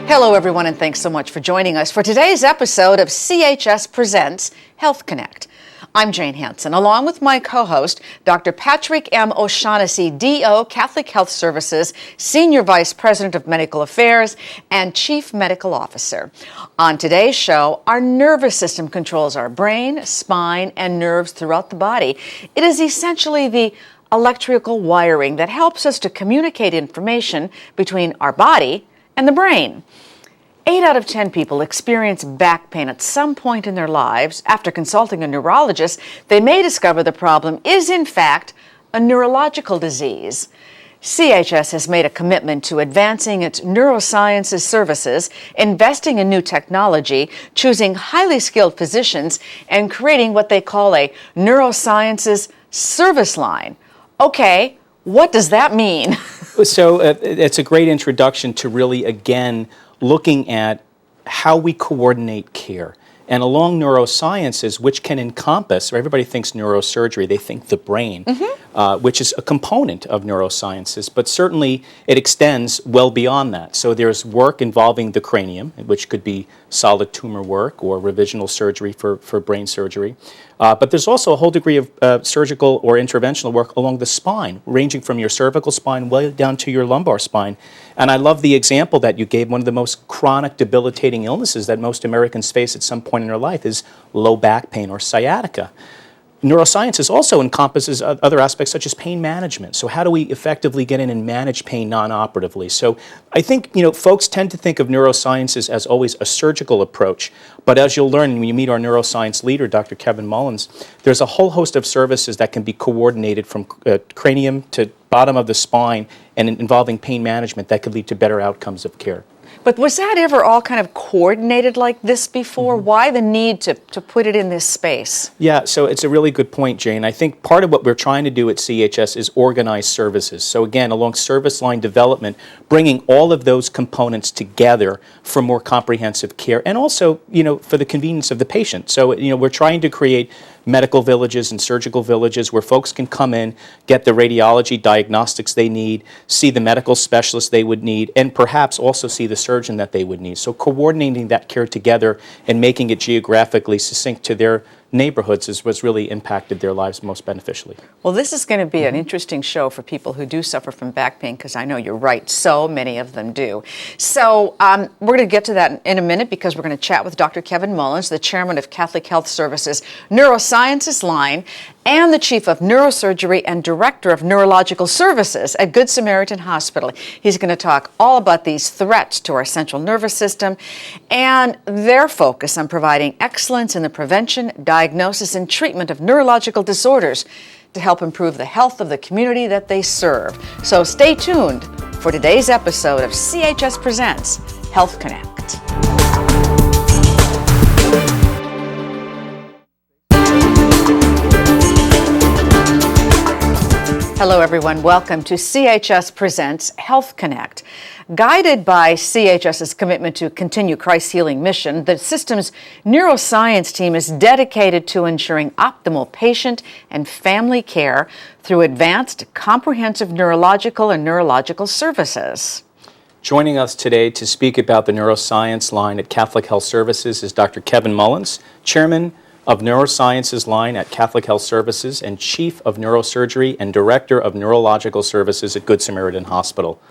Hello, everyone, and thanks so much for joining us for today's episode of CHS Presents Health Connect. I'm Jane Hansen, along with my co-host, Dr. Patrick M. O'Shaughnessy, D.O., Catholic Health Services, Senior Vice President of Medical Affairs, and Chief Medical Officer. On today's show, our nervous system controls our brain, spine, and nerves throughout the body. It is essentially the electrical wiring that helps us to communicate information between our body and the brain. 8 out of 10 people experience back pain at some point in their lives. After consulting a neurologist, they may discover the problem is, in fact, a neurological disease. CHS has made a commitment to advancing its neurosciences services, investing in new technology, choosing highly skilled physicians, and creating what they call a neurosciences service line. Okay, what does that mean? So it's a great introduction to really, again, looking at how we coordinate care. And along neurosciences, which can encompass, everybody thinks neurosurgery, they think the brain, which is a component of neurosciences, but certainly it extends well beyond that. So there's work involving the cranium, which could be solid tumor work or revisional surgery for brain surgery. But there's also a whole degree of surgical or interventional work along the spine, ranging from your cervical spine way down to your lumbar spine. And I love the example that you gave. One of the most chronic, debilitating illnesses that most Americans face at some point in their life is low back pain or sciatica. Neurosciences also encompasses other aspects such as pain management. So how do we effectively get in and manage pain non-operatively? So I think, folks tend to think of neurosciences as always a surgical approach. But as you'll learn when you meet our neuroscience leader, Dr. Kevin Mullins, there's a whole host of services that can be coordinated from cranium to bottom of the spine and involving pain management that could lead to better outcomes of care. But was that ever all kind of coordinated like this before? Why the need to put it in this space? Yeah, so it's a really good point, Jane. I think part of what we're trying to do at CHS is organize services. So again, along service line development, bringing all of those components together for more comprehensive care and also, for the convenience of the patient. So, we're trying to create medical villages and surgical villages where folks can come in, get the radiology diagnostics they need, see the medical specialist they would need, and perhaps also see the surgeon that they would need. So coordinating that care together and making it geographically succinct to their neighborhoods is what's really impacted their lives most beneficially. Well, this is going to be an interesting show for people who do suffer from back pain, because I know you're right, so many of them do. So we're going to get to that in a minute, because we're going to chat with Dr. Kevin Mullins, the chairman of Catholic Health Services Neurosciences Line, and the chief of neurosurgery and director of neurological services at Good Samaritan Hospital. He's going to talk all about these threats to our central nervous system and their focus on providing excellence in the prevention, diagnosis, and treatment of neurological disorders to help improve the health of the community that they serve. So stay tuned for today's episode of CHS Presents Health Connect. Hello, everyone. Welcome to CHS Presents Health Connect. Guided by CHS's commitment to continue Christ's healing mission, the system's neuroscience team is dedicated to ensuring optimal patient and family care through advanced, comprehensive neurological and neurological services. Joining us today to speak about the neuroscience line at Catholic Health Services is Dr. Kevin Mullins, chairman of Neurosciences Line at Catholic Health Services and Chief of Neurosurgery and Director of Neurological Services at Good Samaritan Hospital.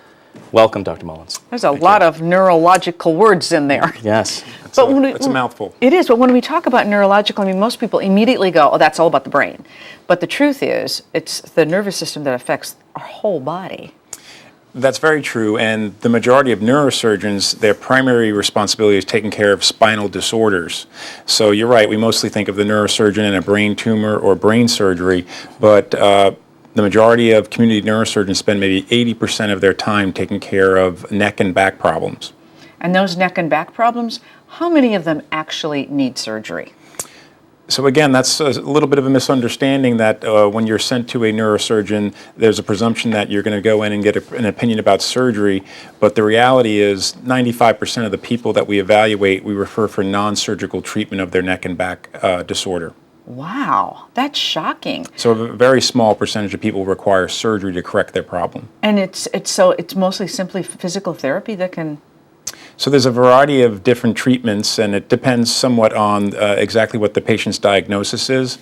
Welcome, Dr. Mullins. There's a lot of neurological words in there. Yes. It's a mouthful. It is, but when we talk about neurological, most people immediately go, oh, that's all about the brain. But the truth is, it's the nervous system that affects our whole body. That's very true, and the majority of neurosurgeons, their primary responsibility is taking care of spinal disorders. So you're right, we mostly think of the neurosurgeon in a brain tumor or brain surgery, but the majority of community neurosurgeons spend maybe 80% of their time taking care of neck and back problems. And those neck and back problems, how many of them actually need surgery? So again, that's a little bit of a misunderstanding that when you're sent to a neurosurgeon, there's a presumption that you're going to go in and get an opinion about surgery, but the reality is 95% of the people that we evaluate, we refer for non-surgical treatment of their neck and back disorder. Wow, that's shocking. So a very small percentage of people require surgery to correct their problem. And it's mostly simply physical therapy that can... So there's a variety of different treatments, and it depends somewhat on exactly what the patient's diagnosis is.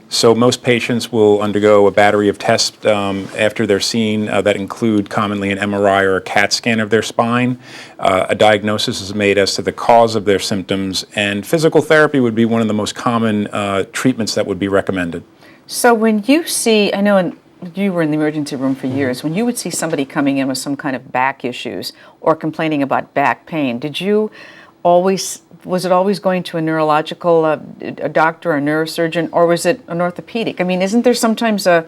So most patients will undergo a battery of tests after they're seen that include commonly an MRI or a CAT scan of their spine. A diagnosis is made as to the cause of their symptoms, and physical therapy would be one of the most common treatments that would be recommended. So when you see, I know you were in the emergency room for years, when you would see somebody coming in with some kind of back issues or complaining about back pain, was it always going to a neurological a doctor or a neurosurgeon, or was it an orthopedic? I mean, isn't there sometimes a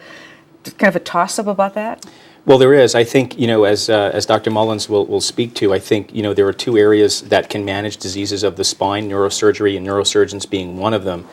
kind of a toss-up about that? Well, there is. I think, as Dr. Mullins will speak to, I think, there are two areas that can manage diseases of the spine, neurosurgery and neurosurgeons being one of them.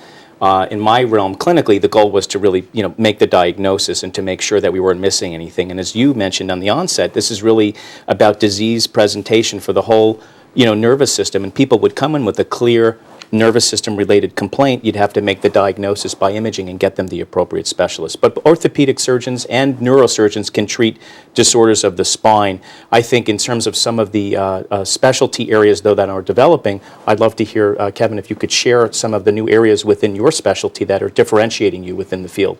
In my realm, clinically, the goal was to really, make the diagnosis and to make sure that we weren't missing anything. And as you mentioned on the onset, this is really about disease presentation for the whole, nervous system. And people would come in with a clear nervous system related complaint. You'd have to make the diagnosis by imaging and get them the appropriate specialist. But orthopedic surgeons and neurosurgeons can treat disorders of the spine. I think in terms of some of the specialty areas, though, that are developing, I'd love to hear, Kevin, if you could share some of the new areas within your specialty that are differentiating you within the field.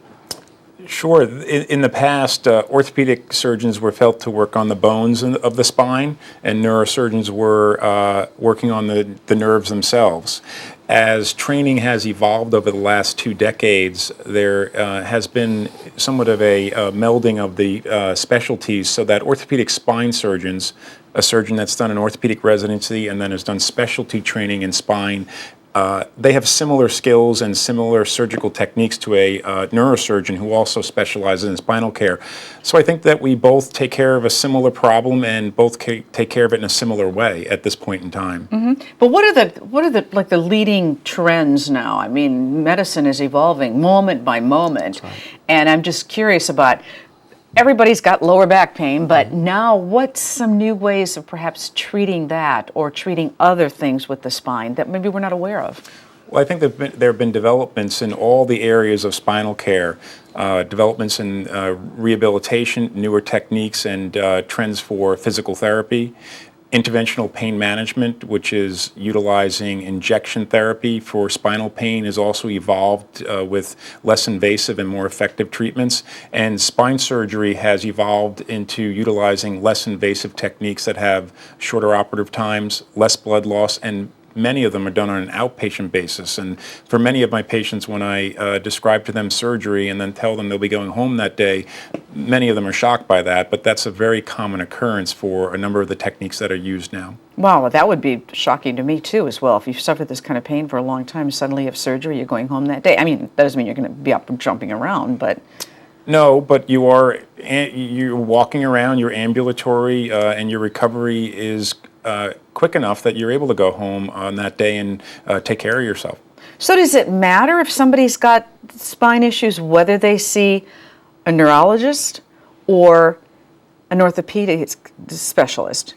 Sure. In the past, orthopedic surgeons were felt to work on the bones of the spine, and neurosurgeons were working on the nerves themselves. As training has evolved over the last 2 decades, there has been somewhat of a melding of the specialties, so that orthopedic spine surgeons, a surgeon that's done an orthopedic residency and then has done specialty training in spine, they have similar skills and similar surgical techniques to a neurosurgeon who also specializes in spinal care. So I think that we both take care of a similar problem and both take care of it in a similar way at this point in time. But what are the leading trends now? I mean, medicine is evolving moment by moment, and I'm just curious about. Everybody's got lower back pain, but now what's some new ways of perhaps treating that or treating other things with the spine that maybe we're not aware of? Well, I think there have been developments in all the areas of spinal care, developments in rehabilitation, newer techniques, and trends for physical therapy. Interventional pain management, which is utilizing injection therapy for spinal pain, has also evolved with less invasive and more effective treatments. And spine surgery has evolved into utilizing less invasive techniques that have shorter operative times, less blood loss, and many of them are done on an outpatient basis. And for many of my patients, when I describe to them surgery and then tell them they'll be going home that day, many of them are shocked by that, but that's a very common occurrence for a number of the techniques that are used now. Wow, that would be shocking to me too as well. If you've suffered this kind of pain for a long time, suddenly you have surgery, you're going home that day. I mean, that doesn't mean you're going to be up and jumping around, but... No, but you're walking around, you're ambulatory, and your recovery is quick enough that you're able to go home on that day and take care of yourself. So does it matter if somebody's got spine issues, whether they see a neurologist or an orthopedic specialist?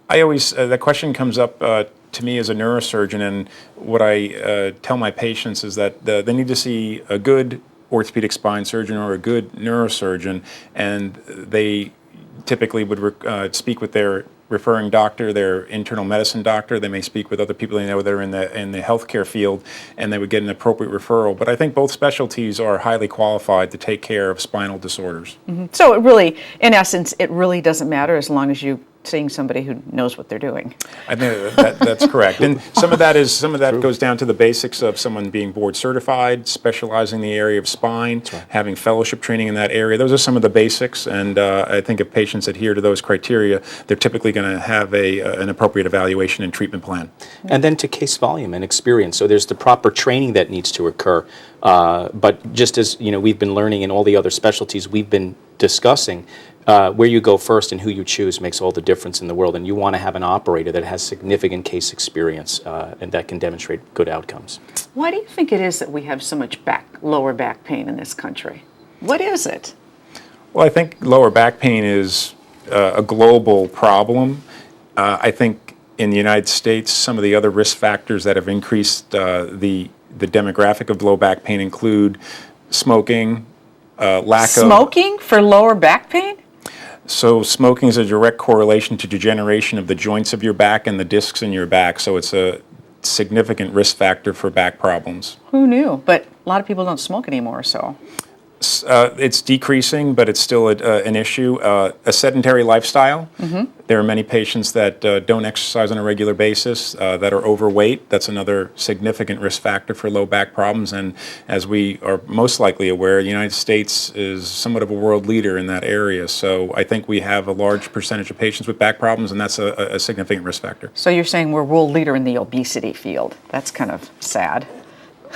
I always, that question comes up to me as a neurosurgeon, and what I tell my patients is that they need to see a good orthopedic spine surgeon or a good neurosurgeon, and they typically would speak with their referring doctor, their internal medicine doctor. They may speak with other people they know that are in the healthcare field, and they would get an appropriate referral. But I think both specialties are highly qualified to take care of spinal disorders. So it really, in essence, it really doesn't matter as long as you're seeing somebody who knows what they're doing. I think that's correct. And some of that goes down to the basics of someone being board certified, specializing in the area of spine, having fellowship training in that area. Those are some of the basics, and I think if patients adhere to those criteria, they're typically going to have an appropriate evaluation and treatment plan. And then to case volume and experience. So there's the proper training that needs to occur. But just as we've been learning in all the other specialties we've been discussing, where you go first and who you choose makes all the difference in the world. And you want to have an operator that has significant case experience and that can demonstrate good outcomes. Why do you think it is that we have so much lower back pain in this country? What is it? Well, I think lower back pain is a global problem. I think in the United States, some of the other risk factors that have increased the demographic of low back pain include smoking, lack of... Smoking for lower back pain? So smoking is a direct correlation to degeneration of the joints of your back and the discs in your back. So it's a significant risk factor for back problems. Who knew? But a lot of people don't smoke anymore, so. It's decreasing, but it's still an issue. A sedentary lifestyle. There are many patients that don't exercise on a regular basis, that are overweight. That's another significant risk factor for low back problems. And as we are most likely aware, the United States is somewhat of a world leader in that area. So I think we have a large percentage of patients with back problems, and that's a significant risk factor. So you're saying we're world leader in the obesity field. That's kind of sad.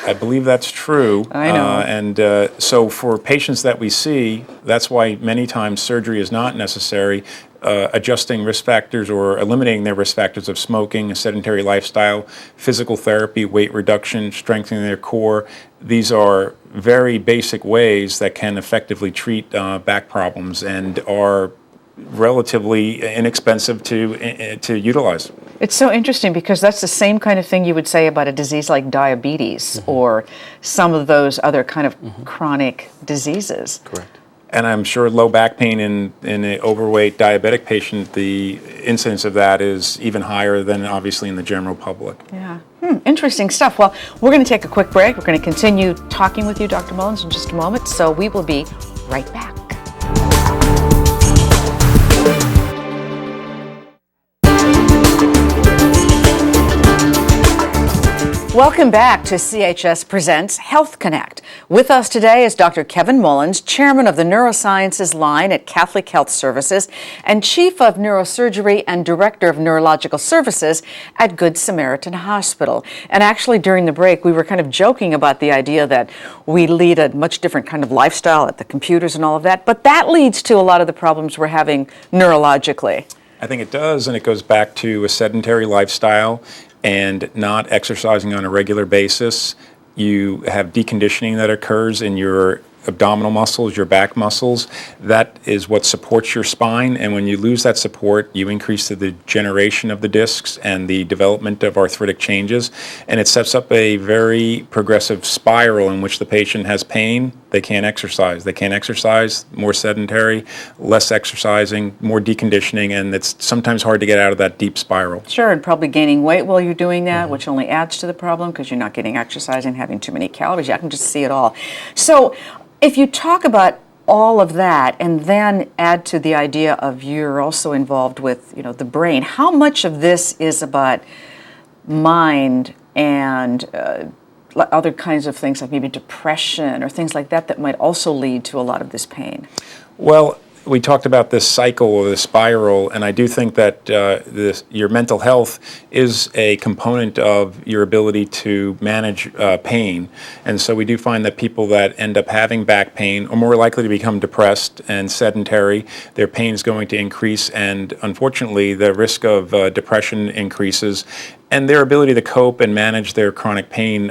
I believe that's true. I know. And so for patients that we see, that's why many times surgery is not necessary. Adjusting risk factors or eliminating their risk factors of smoking, a sedentary lifestyle, physical therapy, weight reduction, strengthening their core. These are very basic ways that can effectively treat back problems and are relatively inexpensive to utilize. It's so interesting because that's the same kind of thing you would say about a disease like diabetes or some of those other kind of chronic diseases. Correct. And I'm sure low back pain in an overweight diabetic patient, the incidence of that is even higher than obviously in the general public. Yeah. Interesting stuff. Well, we're going to take a quick break. We're going to continue talking with you, Dr. Mullins, in just a moment. So we will be right back. Welcome back to CHS Presents Health Connect. With us today is Dr. Kevin Mullins, chairman of the Neurosciences line at Catholic Health Services and chief of neurosurgery and director of neurological services at Good Samaritan Hospital. And actually during the break, we were kind of joking about the idea that we lead a much different kind of lifestyle at the computers and all of that, but that leads to a lot of the problems we're having neurologically. I think it does, and it goes back to a sedentary lifestyle and not exercising on a regular basis. You have deconditioning that occurs in your abdominal muscles, your back muscles. That is what supports your spine, and when you lose that support, you increase the degeneration of the discs and the development of arthritic changes, and it sets up a very progressive spiral in which the patient has pain, they can't exercise. They can't exercise, more sedentary, less exercising, more deconditioning, and it's sometimes hard to get out of that deep spiral. Sure, and probably gaining weight while you're doing that, which only adds to the problem because you're not getting exercise and having too many calories. I can just see it all. So if you talk about all of that and then add to the idea of you're also involved with, the brain, how much of this is about mind and other kinds of things like maybe depression or things like that that might also lead to a lot of this pain? Well, we talked about this cycle or the spiral, and I do think that your mental health is a component of your ability to manage pain. And so we do find that people that end up having back pain are more likely to become depressed and sedentary. Their pain is going to increase, and unfortunately, the risk of depression increases. And their ability to cope and manage their chronic pain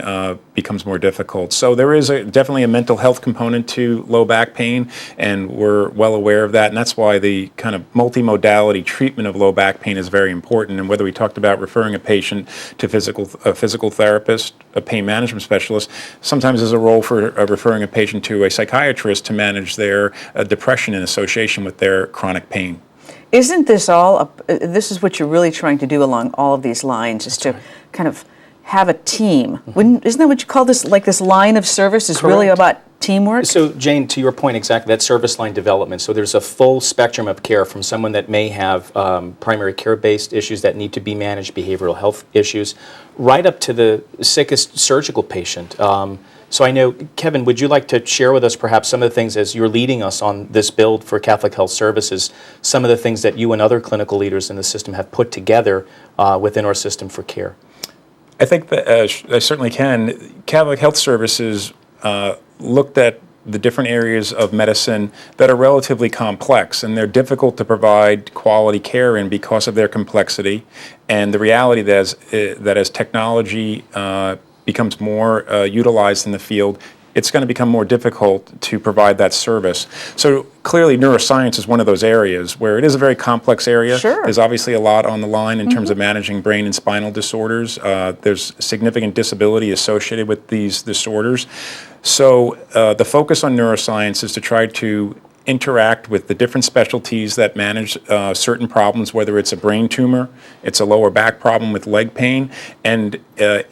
becomes more difficult. So there is definitely a mental health component to low back pain, and we're well aware of that. And that's why the kind of multimodality treatment of low back pain is very important. And whether we talked about referring a patient to a physical therapist, a pain management specialist, sometimes there's a role for referring a patient to a psychiatrist to manage their depression in association with their chronic pain. Isn't this all, this is what you're really trying to do along all of these lines, is to kind of have a team. Isn't that what you call this, like this line of service is really about teamwork? So Jane, to your point exactly, that service line development, so there's a full spectrum of care from someone that may have primary care-based issues that need to be managed, behavioral health issues, right up to the sickest surgical patient. So I know, Kevin, would you like to share with us perhaps some of the things as you're leading us on this build for Catholic Health Services, some of the things that you and other clinical leaders in the system have put together within our system for care? I think that I certainly can. Catholic Health Services looked at the different areas of medicine that are relatively complex, and they're difficult to provide quality care in because of their complexity, and the reality that as technology becomes more utilized in the field, it's going to become more difficult to provide that service. So clearly neuroscience is one of those areas where it is a very complex area. Sure. There's obviously a lot on the line in terms of managing brain and spinal disorders. There's significant disability associated with these disorders. So the focus on neuroscience is to try to interact with the different specialties that manage certain problems, whether it's a brain tumor, it's a lower back problem with leg pain, and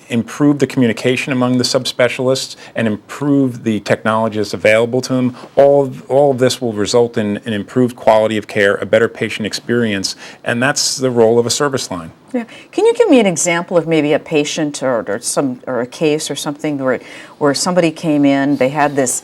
improve the communication among the subspecialists and improve the technologies available to them. All of this will result in an improved quality of care, a better patient experience, and that's the role of a service line. Yeah. Can you give me an example of maybe a patient or a case or something where somebody came in, they had this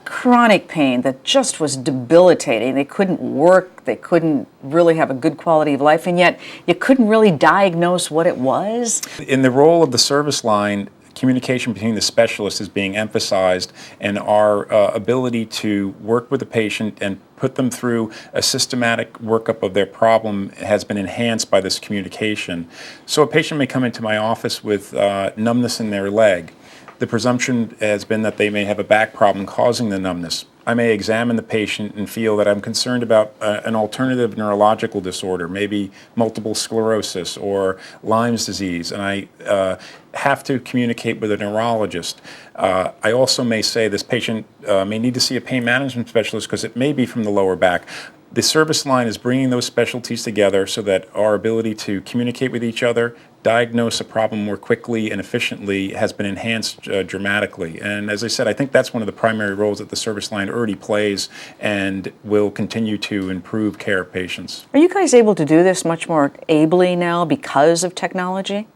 chronic pain that just was debilitating. They couldn't work, they couldn't really have a good quality of life, and yet you couldn't really diagnose what it was? In the role of the service line, communication between the specialists is being emphasized, and our ability to work with the patient and put them through a systematic workup of their problem has been enhanced by this communication. So a patient may come into my office with numbness in their leg. The presumption has been that they may have a back problem causing the numbness. I may examine the patient and feel that I'm concerned about an alternative neurological disorder, maybe multiple sclerosis or Lyme's disease, and I have to communicate with a neurologist. I also may say this patient may need to see a pain management specialist because it may be from the lower back. The service line is bringing those specialties together so that our ability to communicate with each other, diagnose a problem more quickly and efficiently has been enhanced dramatically. And as I said, I think that's one of the primary roles that the service line already plays and will continue to improve care of patients. Are you guys able to do this much more ably now because of technology?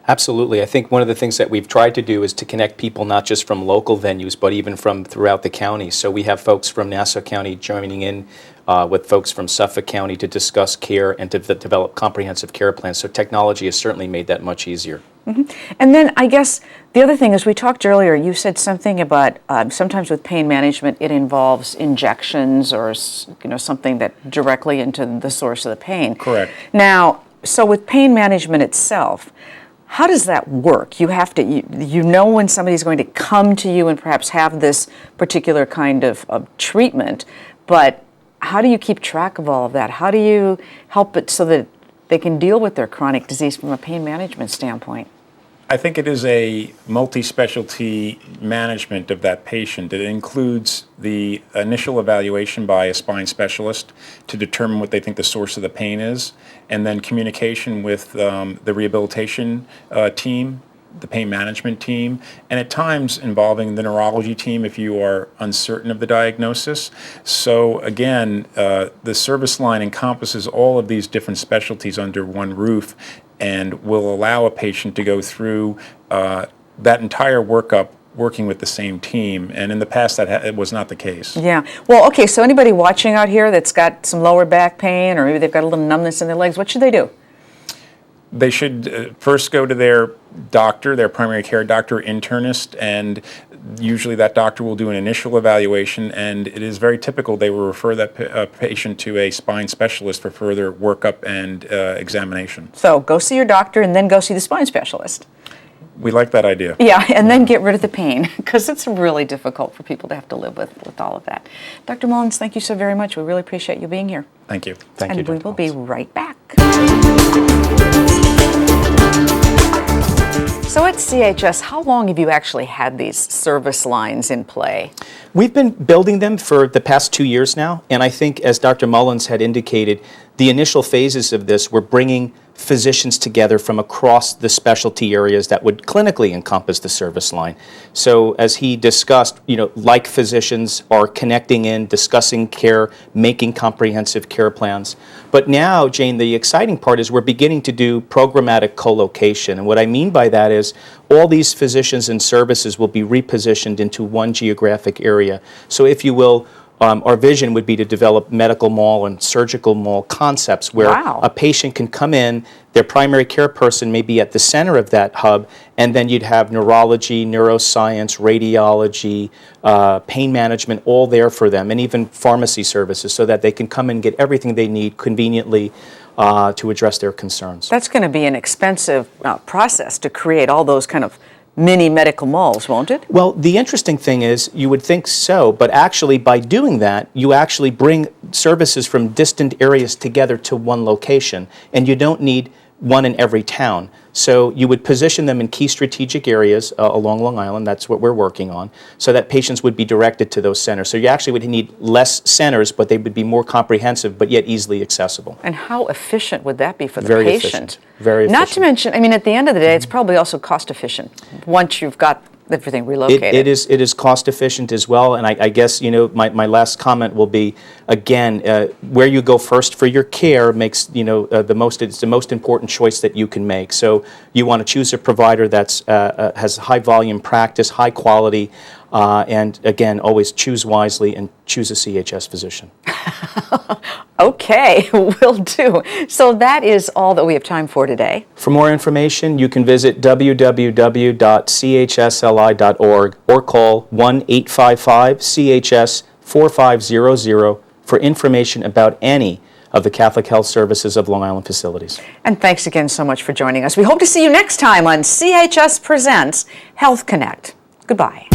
Absolutely. I think one of the things that we've tried to do is to connect people not just from local venues, but even from throughout the county. So we have folks from Nassau County joining in with folks from Suffolk County to discuss care and to develop comprehensive care plans. So technology has certainly made that much easier. Mm-hmm. And then I guess the other thing is, we talked earlier, you said something about sometimes with pain management it involves injections or something that directly into the source of the pain. Correct. Now, so with pain management itself, how does that work? You have to, you know when somebody's going to come to you and perhaps have this particular kind of treatment, but how do you keep track of all of that? How do you help it so that they can deal with their chronic disease from a pain management standpoint? I think it is a multi-specialty management of that patient. It includes the initial evaluation by a spine specialist to determine what they think the source of the pain is, and then communication with the rehabilitation team, the pain management team, and at times involving the neurology team if you are uncertain of the diagnosis. So again, the service line encompasses all of these different specialties under one roof and will allow a patient to go through that entire workup working with the same team. And in the past, it was not the case. Yeah. Well, okay, so anybody watching out here that's got some lower back pain or maybe they've got a little numbness in their legs, what should they do? They should first go to their doctor, their primary care doctor, internist, and usually that doctor will do an initial evaluation, and it is very typical they will refer that patient to a spine specialist for further workup and examination. So go see your doctor and then go see the spine specialist. We like that idea. Yeah, and then get rid of the pain, because it's really difficult for people to have to live with all of that. Dr. Mullins, thank you so very much. We really appreciate you being here. Thank you. Thank you, And we Dr. will be Mullins. right back. So at CHS, how long have you actually had these service lines in play? We've been building them for the past 2 years now, and I think, as Dr. Mullins had indicated, the initial phases of this were bringing physicians together from across the specialty areas that would clinically encompass the service line. So as he discussed, like physicians are connecting in, discussing care, making comprehensive care plans. But now, Jane, the exciting part is we're beginning to do programmatic co-location. And what I mean by that is all these physicians and services will be repositioned into one geographic area. So if you will, our vision would be to develop medical mall and surgical mall concepts where a patient can come in, their primary care person may be at the center of that hub, and then you'd have neurology, neuroscience, radiology, pain management all there for them, and even pharmacy services so that they can come and get everything they need conveniently to address their concerns. That's going to be an expensive process to create all those kind of mini medical malls, won't it? Well, the interesting thing is, you would think so, but actually by doing that, you actually bring services from distant areas together to one location, and you don't need one in every town. So you would position them in key strategic areas along Long Island. That's what we're working on, so that patients would be directed to those centers. So you actually would need less centers, but they would be more comprehensive, but yet easily accessible. And how efficient would that be for the Very patient? efficient. Very efficient. Not to mention, I mean, at the end of the day, it's probably also cost efficient once you've got everything relocated. It is cost efficient as well, and I guess, you know, my last comment will be, again, where you go first for your care makes, you know, it's the most important choice that you can make. So you want to choose a provider that's has high volume practice, high quality, and again, always choose wisely and choose a CHS physician. Okay, will do. So that is all that we have time for today. For more information, you can visit www.chsli.org or call 1-855-CHS-4500 for information about any of the Catholic Health Services of Long Island facilities. And thanks again so much for joining us. We hope to see you next time on CHS Presents Health Connect. Goodbye.